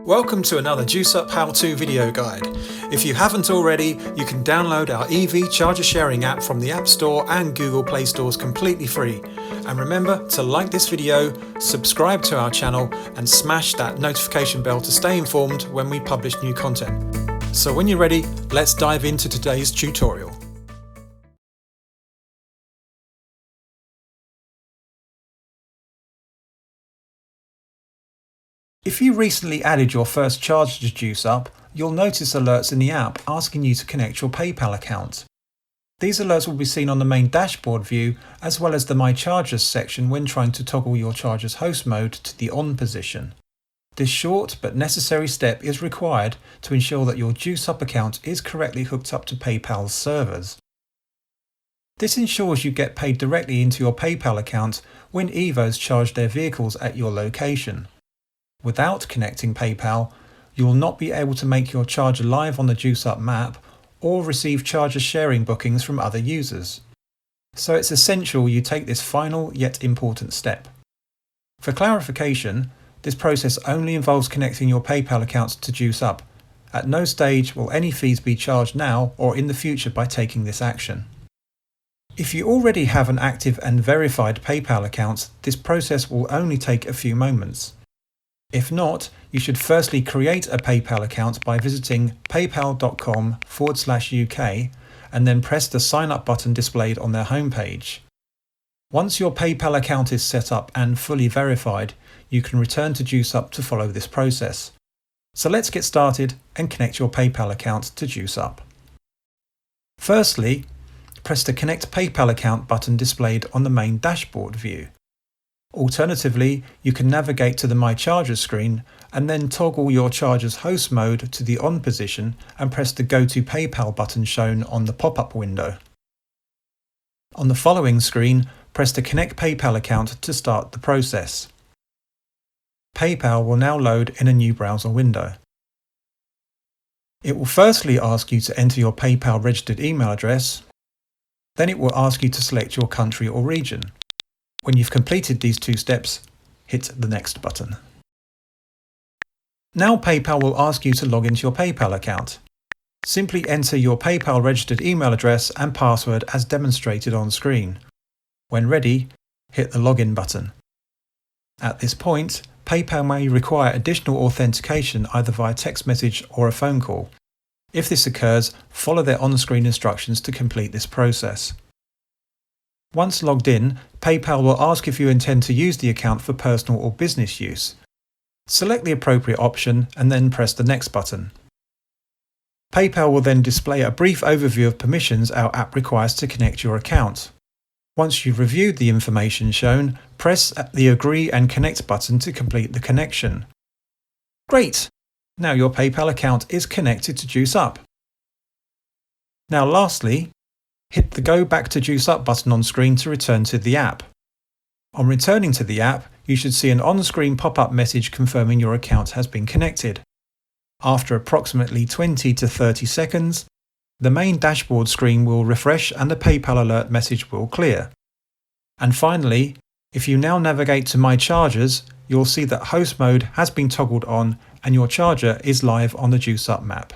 Welcome to another Joosup how-to video guide. If you haven't already, you can download our EV charger sharing app from the App Store and Google Play Stores completely free. And remember to like this video, subscribe to our channel and smash that notification bell to stay informed when we publish new content. So when you're ready, let's dive into today's tutorial. If you recently added your first charge to Joosup, you'll notice alerts in the app asking you to connect your PayPal account. These alerts will be seen on the main dashboard view as well as the My Chargers section when trying to toggle your charger's host mode to the on position. This short but necessary step is required to ensure that your Joosup account is correctly hooked up to PayPal's servers. This ensures you get paid directly into your PayPal account when EVOs charge their vehicles at your location. Without connecting PayPal, you will not be able to make your charger live on the Joosup map or receive charger sharing bookings from other users. So it's essential you take this final yet important step. For clarification, this process only involves connecting your PayPal accounts to Joosup. At no stage will any fees be charged now or in the future by taking this action. If you already have an active and verified PayPal account, this process will only take a few moments. If not, you should firstly create a PayPal account by visiting paypal.com/UK and then press the sign up button displayed on their homepage. Once your PayPal account is set up and fully verified, you can return to Joosup to follow this process. So let's get started and connect your PayPal account to Joosup. Firstly, press the Connect PayPal account button displayed on the main dashboard view. Alternatively, you can navigate to the My Chargers screen and then toggle your charger's host mode to the on position and press the Go to PayPal button shown on the pop-up window. On the following screen, press the Connect PayPal account to start the process. PayPal will now load in a new browser window. It will firstly ask you to enter your PayPal registered email address, then it will ask you to select your country or region. When you've completed these two steps, hit the Next button. Now PayPal will ask you to log into your PayPal account. Simply enter your PayPal registered email address and password as demonstrated on screen. When ready, hit the Login button. At this point, PayPal may require additional authentication either via text message or a phone call. If this occurs, follow their on-screen instructions to complete this process. Once logged in, PayPal will ask if you intend to use the account for personal or business use. Select the appropriate option and then press the Next button. PayPal will then display a brief overview of permissions our app requires to connect your account. Once you've reviewed the information shown, press the Agree and Connect button to complete the connection. Great! Now your PayPal account is connected to Joosup. Now lastly, hit the Go Back to Joosup button on screen to return to the app. On returning to the app, you should see an on-screen pop-up message confirming your account has been connected. After approximately 20 to 30 seconds, the main dashboard screen will refresh and the PayPal alert message will clear. And finally, if you now navigate to My Chargers, you'll see that host mode has been toggled on and your charger is live on the Joosup map.